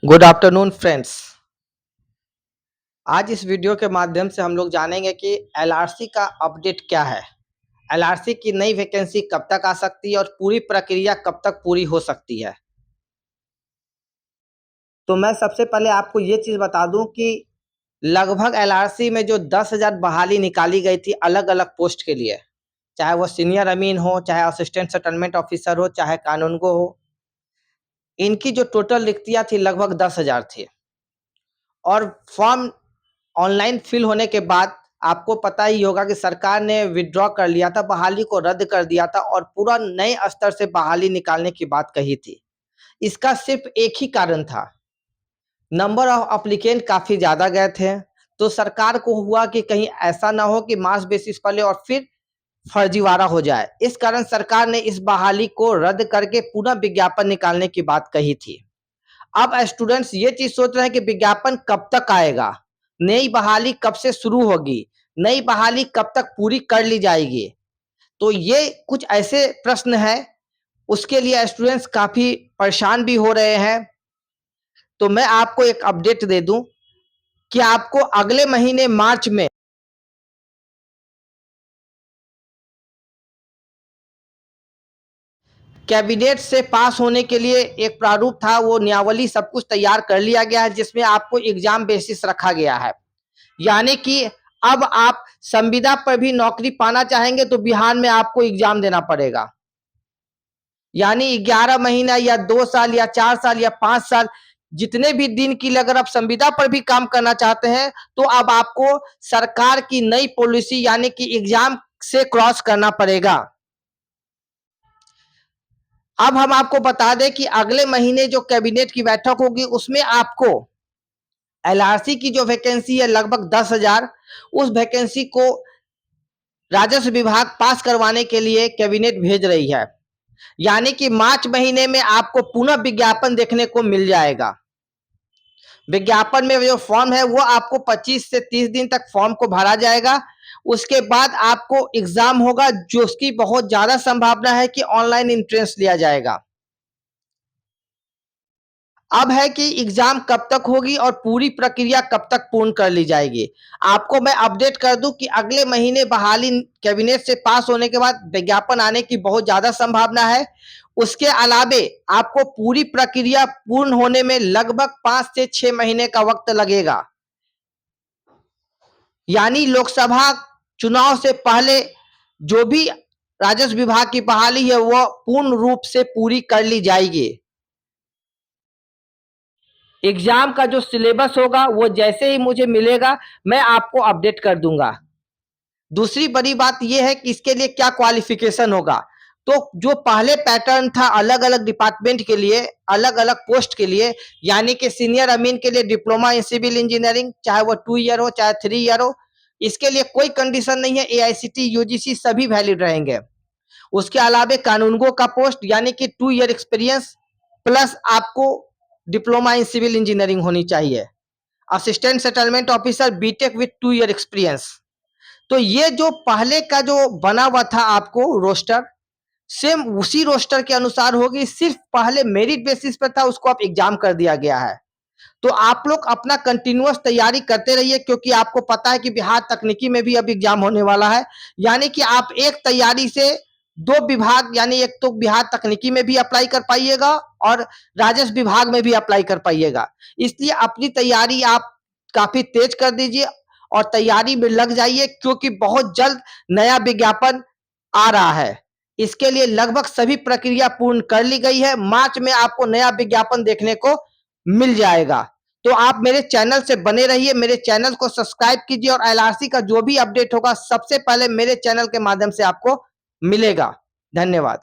Good afternoon friends. आज इस video के माध्यम से हम लोग जानेंगे कि एलआरसी का अपडेट क्या है। एलआरसी की नई वैकेंसी कब तक आ सकती है और पूरी प्रक्रिया कब तक पूरी हो सकती है। तो मैं सबसे पहले आपको ये चीज़ बता दूं कि लगभग एलआरसी में जो 10,000 बहाली निकाली गई थी अलग अलग पोस्ट के लिए, चाहे वो सीनियर अमीन हो, चाहे असिस्टेंट सेटलमेंट ऑफिसर हो, चाहे कानूनगो हो, इनकी जो टोटल रिक्तियाँ थी लगभग 10,000 थी। और फॉर्म ऑनलाइन फिल होने के बाद आपको पता ही होगा कि सरकार ने विथड्रॉ कर लिया था, बहाली को रद्द कर दिया था और पूरा नए स्तर से बहाली निकालने की बात कही थी। इसका सिर्फ एक ही कारण था, नंबर ऑफ एप्लीकेंट काफ़ी ज़्यादा गए थे। तो सरकार को हुआ कि कहीं ऐसा ना हो कि मास बेसिस पर ले और फिर फर्जीवाड़ा हो जाए। इस कारण सरकार ने इस बहाली को रद्द करके पुनः विज्ञापन निकालने की बात कही थी। अब स्टूडेंट्स ये चीज सोच रहे हैं कि विज्ञापन कब तक आएगा, नई बहाली कब से शुरू होगी, नई बहाली कब तक पूरी कर ली जाएगी। तो ये कुछ ऐसे प्रश्न हैं, उसके लिए स्टूडेंट्स काफी परेशान भी हो रहे हैं। तो मैं आपको एक अपडेट दे दूं कि आपको अगले महीने मार्च में कैबिनेट से पास होने के लिए एक प्रारूप था, वो नियमावली सब कुछ तैयार कर लिया गया है, जिसमें आपको एग्जाम बेसिस रखा गया है। यानी कि अब आप संविदा पर भी नौकरी पाना चाहेंगे तो बिहार में आपको एग्जाम देना पड़ेगा। यानी 11 महीना या 2 साल या 4 साल या 5 साल जितने भी दिन के लिए अगर आप संविदा पर भी काम करना चाहते हैं तो अब आपको सरकार की नई पॉलिसी यानी कि एग्जाम से क्रॉस करना पड़ेगा। अब हम आपको बता दें कि अगले महीने जो कैबिनेट की बैठक होगी उसमें आपको एलआरसी की जो वैकेंसी है लगभग 10,000, उस वैकेंसी को राजस्व विभाग पास करवाने के लिए कैबिनेट भेज रही है। यानी कि मार्च महीने में आपको पुनः विज्ञापन देखने को मिल जाएगा। विज्ञापन में जो फॉर्म है वो आपको 25 से 30 दिन तक फॉर्म को भरा जाएगा। उसके बाद आपको एग्जाम होगा, जो उसकी बहुत ज्यादा संभावना है कि ऑनलाइन एंट्रेंस लिया जाएगा। अब है कि एग्जाम कब तक होगी और पूरी प्रक्रिया कब तक पूर्ण कर ली जाएगी। आपको मैं अपडेट कर दूं कि अगले महीने बहाली कैबिनेट से पास होने के बाद विज्ञापन आने की बहुत ज्यादा संभावना है। उसके अलावे आपको पूरी प्रक्रिया पूर्ण होने में लगभग 5 से 6 महीने का वक्त लगेगा। यानी लोकसभा चुनाव से पहले जो भी राजस्व विभाग की बहाली है वह पूर्ण रूप से पूरी कर ली जाएगी। एग्जाम का जो सिलेबस होगा वो जैसे ही मुझे मिलेगा मैं आपको अपडेट कर दूंगा। दूसरी बड़ी बात यह है कि इसके लिए क्या क्वालिफिकेशन होगा। तो जो पहले पैटर्न था अलग अलग डिपार्टमेंट के लिए, अलग अलग पोस्ट के लिए, यानी कि सीनियर अमीन के लिए डिप्लोमा इन सिविल इंजीनियरिंग, चाहे वो 2 ईयर हो चाहे 3 ईयर हो, इसके लिए कोई कंडीशन नहीं है। एआईसीटी यूजीसी सभी वैलिड रहेंगे। उसके अलावा कानूनगो का पोस्ट यानी कि 2 ईयर एक्सपीरियंस प्लस आपको डिप्लोमा इन सिविल इंजीनियरिंग होनी चाहिए। Assistant settlement officer BTech with 2 year experience. तो ये जो पहले का जो बना हुआ था आपको रोस्टर, सेम उसी रोस्टर के अनुसार होगी, सिर्फ पहले मेरिट बेसिस पर था, उसको अब एग्जाम कर दिया गया है। तो आप लोग अपना कंटिन्यूअस तैयारी करते रहिए, क्योंकि आपको पता है कि बिहार तकनीकी में भी अब एग्जाम होने वाला है। यानी कि आप एक तैयारी से दो विभाग, यानी एक तो बिहार तकनीकी में भी अप्लाई कर पाइएगा और राजस्व विभाग में भी अप्लाई कर पाइएगा। इसलिए अपनी तैयारी आप काफी तेज कर दीजिए और तैयारी में लग जाइए, क्योंकि बहुत जल्द नया विज्ञापन आ रहा है। इसके लिए लगभग सभी प्रक्रिया पूर्ण कर ली गई है। मार्च में आपको नया विज्ञापन देखने को मिल जाएगा। तो आप मेरे चैनल से बने रहिए, मेरे चैनल को सब्सक्राइब कीजिए और एलआरसी का जो भी अपडेट होगा सबसे पहले मेरे चैनल के माध्यम से आपको मिलेगा। धन्यवाद।